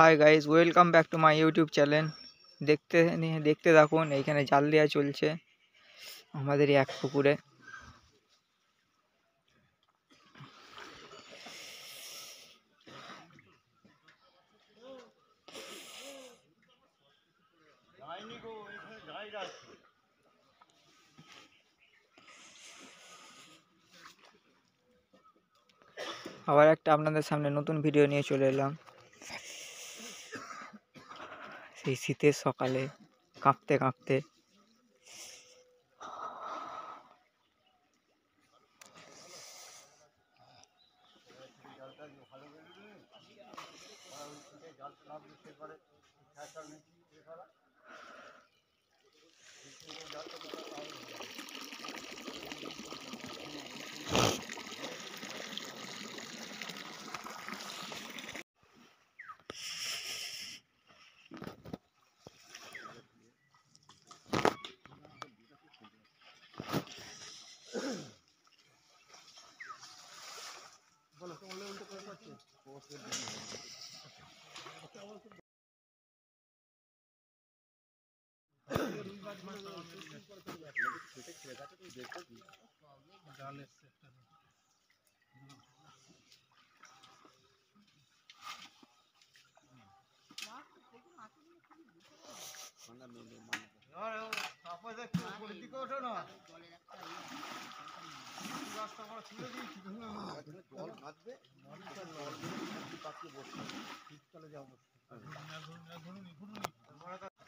Hi guys, welcome back to my YouTube channel. দেখতে থাকুন। এইখানে জাল দেওয়া চলছে আমাদেরই এক পুকুরে। আবার একটা আপনাদের সামনে নতুন ভিডিও নিয়ে চলে এলাম। সেই শীতের সকালে কাঁপতে কাঁপতে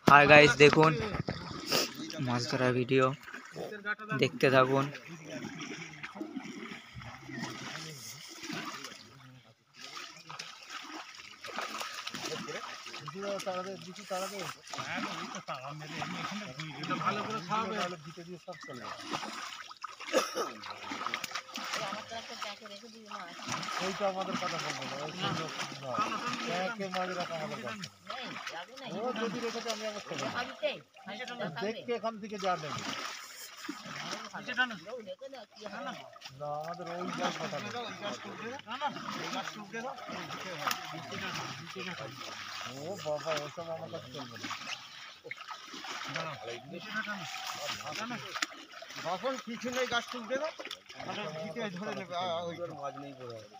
হাই গাইস, দেখুন মাছ ধরার ভিডিও দেখতে থাকুন। এইটা আমাদের কথা বলবো না, ও যদি রেখেছে আমি দেখতে এখান থেকে যা নেবে না, আমাদের ওই কথা ও বাবা, ওসব আমার কাছে চলবে না। যখন কিছু নেই গাছ তুলতে দাও, ধরে নেবে, মাছ নেই পড়ে হবে।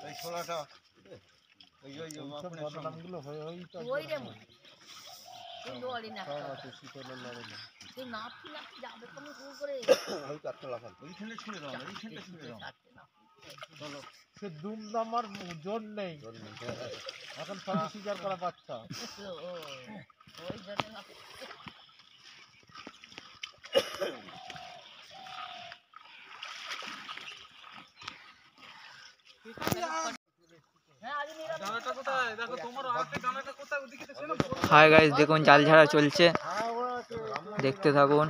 এই ছোলাটা সে দুমদামার জোর নেই এখন, সবই শিকার করা বাচ্চা। হাই গাইস, দেখুন জাল ঝাড়া চলছে, দেখতে থাকুন।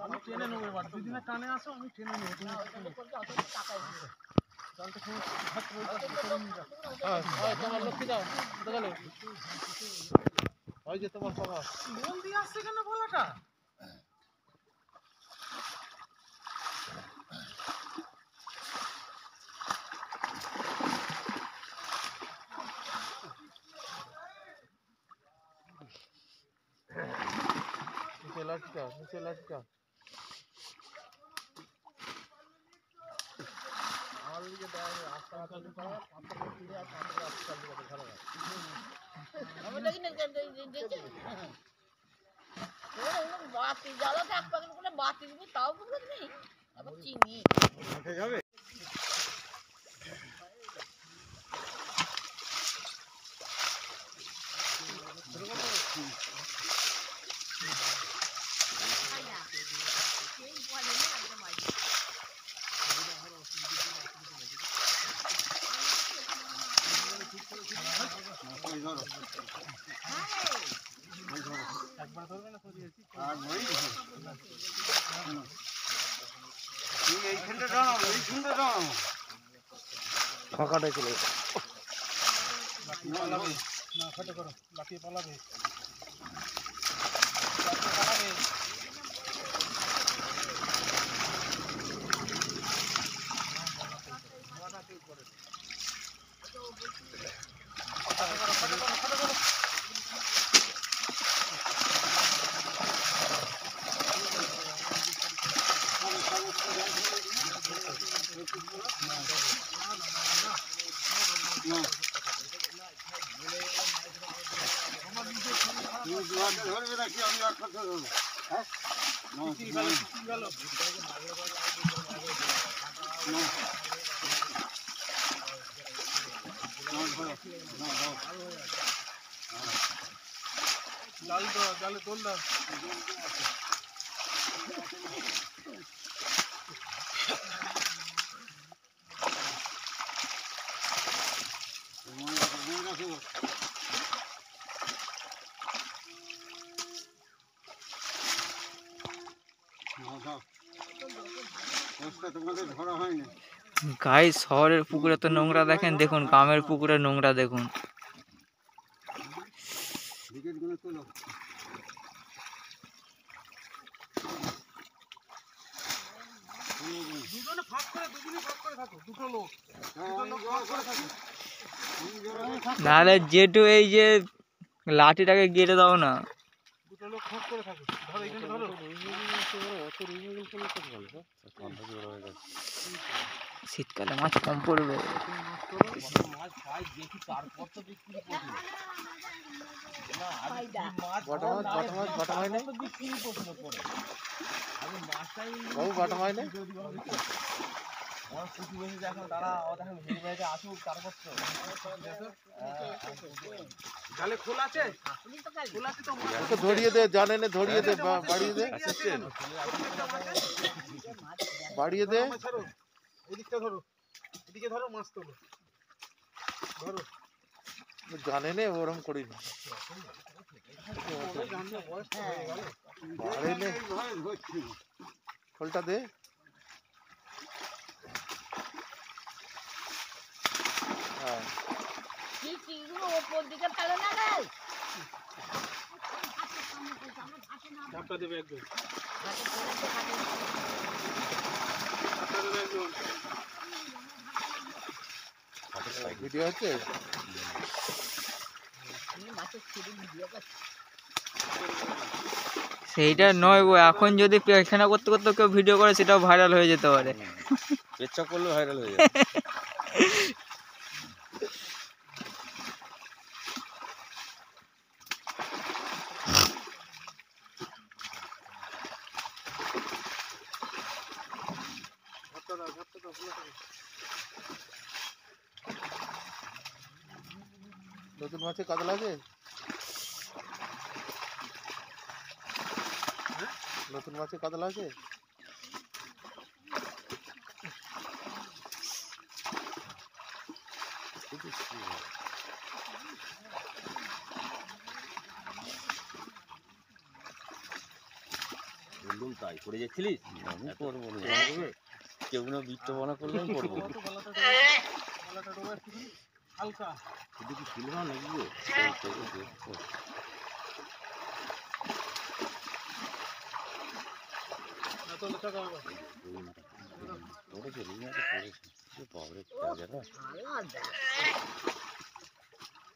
আমি টেনে নেবো, এবার দুদিনের টানে আসো, আমি টেনে নেবো। তোমার লক্ষ্মী দাও, ওই যে তোমার সভা মন দিয়ে আসছে কেন বলাটা। নিচে লাঠিটা, নিচে লাঠিটা আমার দিকে দেয় আস্তে আস্তে করা, পাঁচটা ফিরে আর পাঁচটা আস্তে আস্তে ভালো হয়। আমি দেখি না বাতি জ্বালা থাক পাগল করে বাতি দিবি, তাও বুঝতে নেই আবার চিনি যাবে। ধরো আর ওই তুই এইখানটা দাঁড়াও, এইখানটা দাঁড়াও। ফাঁকাটাই চলে পালাবে না, খাটো করো, লাফিয়ে পালাবে। তুমি দুহাতে ধরবে নাকি আমি এক হাতে ধরবো? হ্যাঁ না, না, না। জাল দাও, জালে দোল দাও। তোমাদের ধরা হয়নি। গাইস শহরের পুকুরে তো নোংরা দেখেন, দেখুন গ্রামের পুকুরে নোংরা দেখুন। উইকেটগুলো তোলো। দুজনে ফাঁক করে থাকো, দুটো লোক। নাহলে জেঠু এই যে লাঠিটাকে গেড়ে দাও না। দুটো লোক ফাঁক করে থাকো। ধরো এইখানে ধরো। শীতকালে মাছ কম পড়বে। মাছ পাই দেখি, তারপর তো বিক্রি করবো। না, বাটা হয় না, বিক্রি করতে পরে। আমি মাছটাই বাটা হয় না। আমার পুঁটি বেশি দেখো, তারা দেখেন ভিড় বাইরে আসুক, তারপর তো জালে খোলা আছে, খোলা আছে তো ধরিয়ে দে, জানে না ধরিয়ে দে, বাড়িয়ে দে, বাড়িয়ে দে। এদিকটা ধরো, এদিকে ধরো, মাছ তোলো, ধরো। জানে না ওরকম করিনি, খোলটা দে। ধাক্কা দেবে একদম। ভিডিও আছে, সেইটা নয় গো, এখন যদি পেছানা করতে করতে কেউ ভিডিও করে সেটাও ভাইরাল হয়ে যেতে পারে। পেচ্ছা করলে ভাইরাল হয়ে যাবে। নতুন মাছে কাতলা আছে, নতুন মাছে কাতলা আছে। বললুম তাই করে যাচ্ছিলিস, আমি করবো না, কেউ না বিট্টা বানা করলে আমি করবো। হালকা শুধু কি সিলভার লাগবে?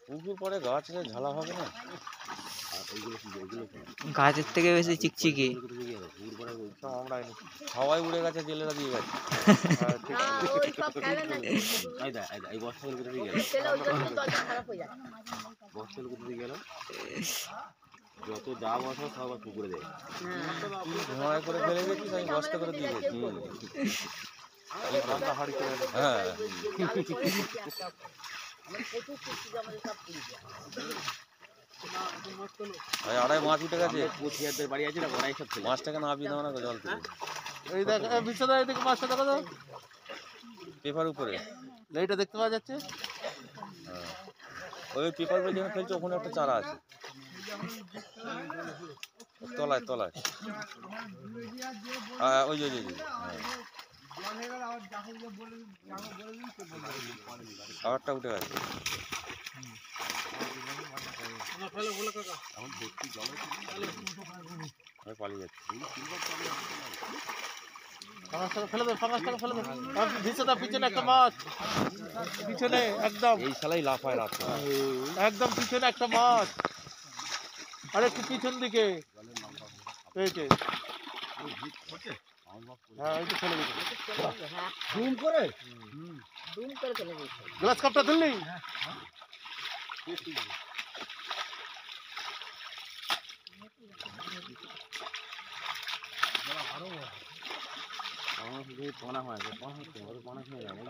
পুকুর পরে গাছ ঝালা হবে না, গাছের থেকে বেশি চিকচিকি। হাওয়াই উড়ে গেছে, জেলেরা দিয়ে গেছে। যত যা বসো সব পুকুরে দেয়, ধোঁয়ায় করে ফেলে গেছি, আমি বস্তা করে দিয়ে গেছি। হ্যাঁ, আড়াই মাছ উঠে গেছে, বাড়ি আছে না, মাছটাকে নামিয়ে দাও না জল থেকে। এই দেখ বিছানা, এই দিকে মাছটা দেখো তো, পেপার উপরে লাইটটা দেখতে পাওয়া যাচ্ছে। হ্যাঁ, ওই পেপার উপরে যেখানে ফেলছে ওখানে একটা চারা আছে। তলায় তলায় ওই যে খাবারটা উঠে গেছে পালিয়ে যাচ্ছে পিছনে একটা মাছ, পিছনে একদম এই শালাই লাফায় রাখছে একদম পিছনে একটা মাছ, আর একটু পিছন দিকে পেয়েছে। হ্যাঁ এই তো চলে গেছে। গ্লাস কাপটা তুললি?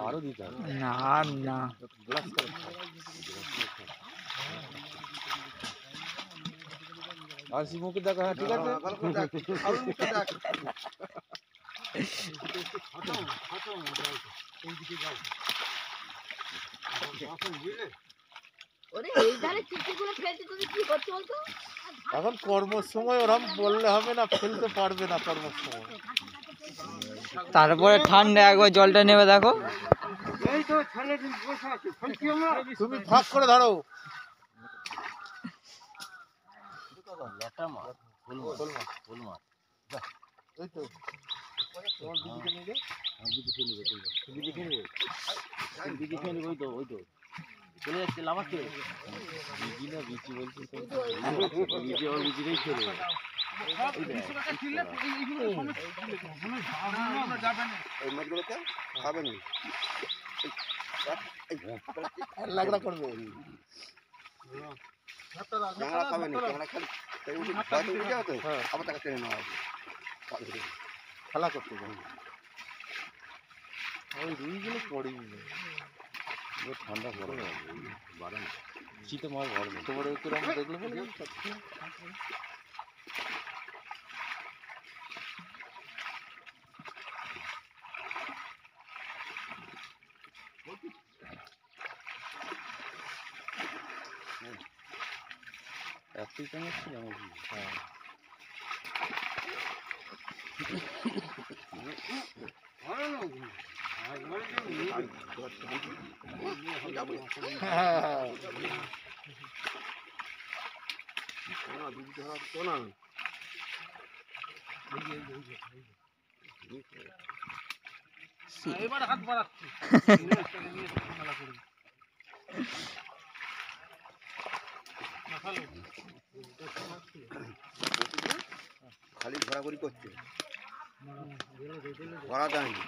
আরো দিতে হবে না না আর মুখে দেখা হ্যাঁ ঠিক আছে এখন কর্মর সময় ওরম বললে হবে না, ফেলতে পারবে না কর্মর সময়। তারপরে ঠান্ডা একবার জলটা নেবে দেখো। তুমি ফাঁক করে ধরো। এই তো চলে যাচ্ছে লাফাচ্ছে বিজি না বিচি বলছি তো বিচি আমার বিচিটাই চলে খাবে না, লাগড়া করবে। খেলা করতে ওই রুইগুলো পড়েই ঠান্ডা গরম বাড়ে না শীতে মাছ গরম তোমার কিরম দেখলে বলে একই কেমন ছিল নাকি এবার হাত বাড়াচ্ছি খালি ঘোরাঘুরি করছে, ঘোরা যায়নি।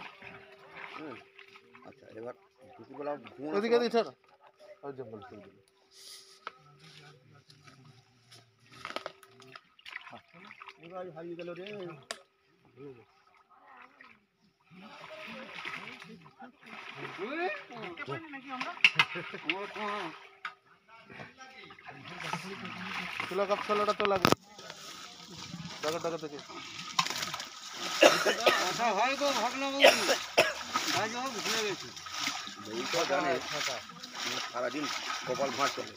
আচ্ছা এবার দুপুরবেলা ওদিকে দিতে হারিয়ে গেল রে। তোলা কাপ ছোলাটা তো লাগবে টাকা টাকা থেকে সারাদিন কপাল ভাঁজ চলে,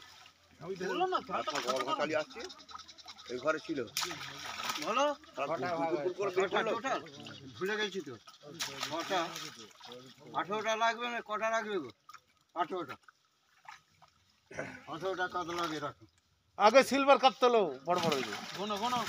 কপাল ভাঁচালি আসছে এই ঘরে ছিল ভুলে গেছি তো। কটা 18টা লাগবে না, কটা লাগবে গো? 18টা কত লাগে রাখো। আগে সিলভার কাপ তোলো বড় বড় গোনো গোনো।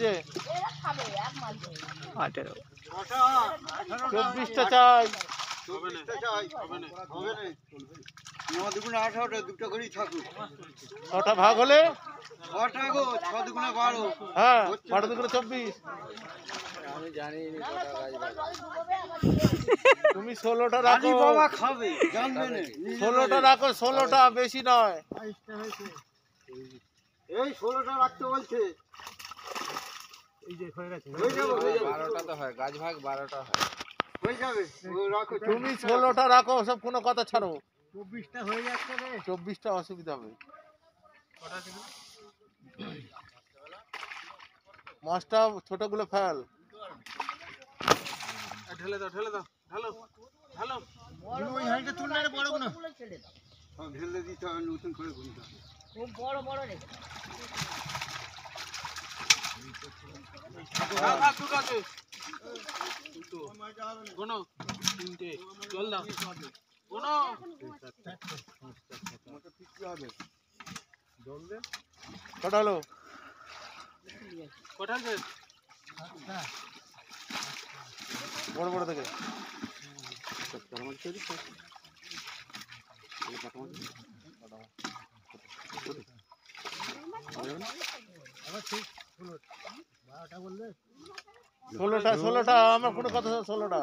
যে 18 24টা চাই, 18টা দুটো করেই থাকুক। ছটা ভাগ হলে 6টা গো, 6 দুগুণে 12। হ্যাঁ 12 দুগুণে 24। তুমি 16টা রাখো, বাবা খাবে জানবে না। 16টা রাখো, 16টা বেশি নয়। এই 16টা রাখতে বলছে। হয়ে যাবে 12টা তো হয়, গাছ ভাগ 12টা হয়। হয়ে যাবে ও রাখো তুমি 16টা রাখো, সব কোনো কথা ছাড়ো। 24টা হয়ে যাচ্ছে রে 24টা অসুবিধা হবে। মাছটা ছোটগুলো ফেল। ওই হাঁড়িটা তুললে রে বড় গুলো সব ঢেলে দিতে হবে নতুন করে গুনতে হবে খুব বড় বড় রে কটা হলো? বড় বড় থেকে ষোলোটা আমার কোনো কথা 16টা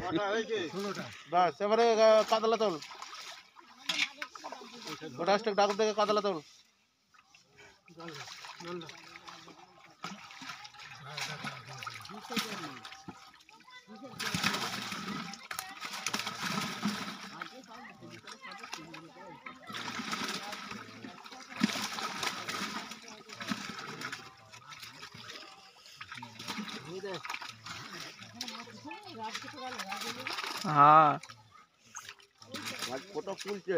কটা হয়েছে বাস। এবারে কাতলা তোল, ওটা স্টেক ডাকুর থেকে কাতলা তোল। হ্যাঁ মাছ কত ফুলছে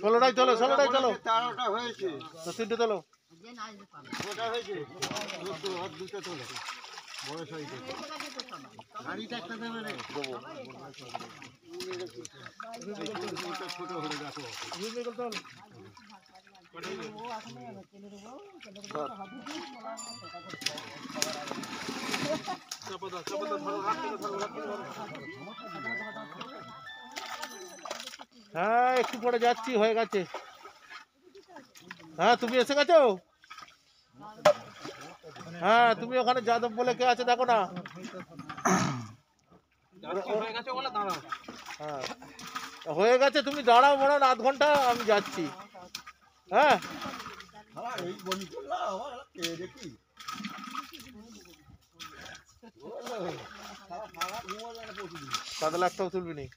ষোলোটাই চলো, 16টাই চলো, 13টা হয়েছে 3টে তোলো। কটা হয়েছে দুটো আর দুটো তোলো বড় সাইজে গাড়িটা একটা দেবে রে দেবো। ওটা ছোট হলে দেখো তোল। হ্যাঁ একটু পরে যাচ্ছি, হয়ে গেছে। হ্যাঁ তুমি এসে গেছো? হ্যাঁ তুমি ওখানে যাদব বলে কে আছে দেখো না। হ্যাঁ হয়ে গেছে, তুমি দাঁড়াও মনে হয় 0.5 ঘন্টা, আমি যাচ্ছি। হ্যাঁ এই বলি করলাম আমার দেখি কাতলা একটাও তুলবি নি।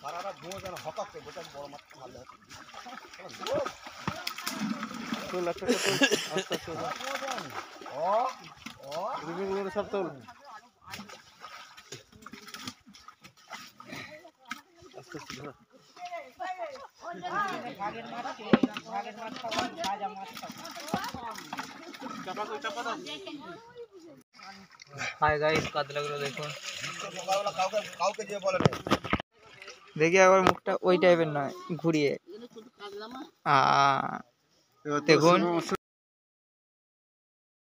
সারাটা ধোঁয়া যেন হঠাৎ করে গোটা বড় মাছ ভালো তোল একটা তোল, আস্তে আস্তে রুমিগুলো সব তোল। আস্তে আস্তে ধরো। হাই গাইস, কাতলাগুলো দেখুন। সকালবেলা কাউকে যে বলে না দেখি একবার মুখটা ওই টাইপের নয়, ঘুরিয়ে। দেখুন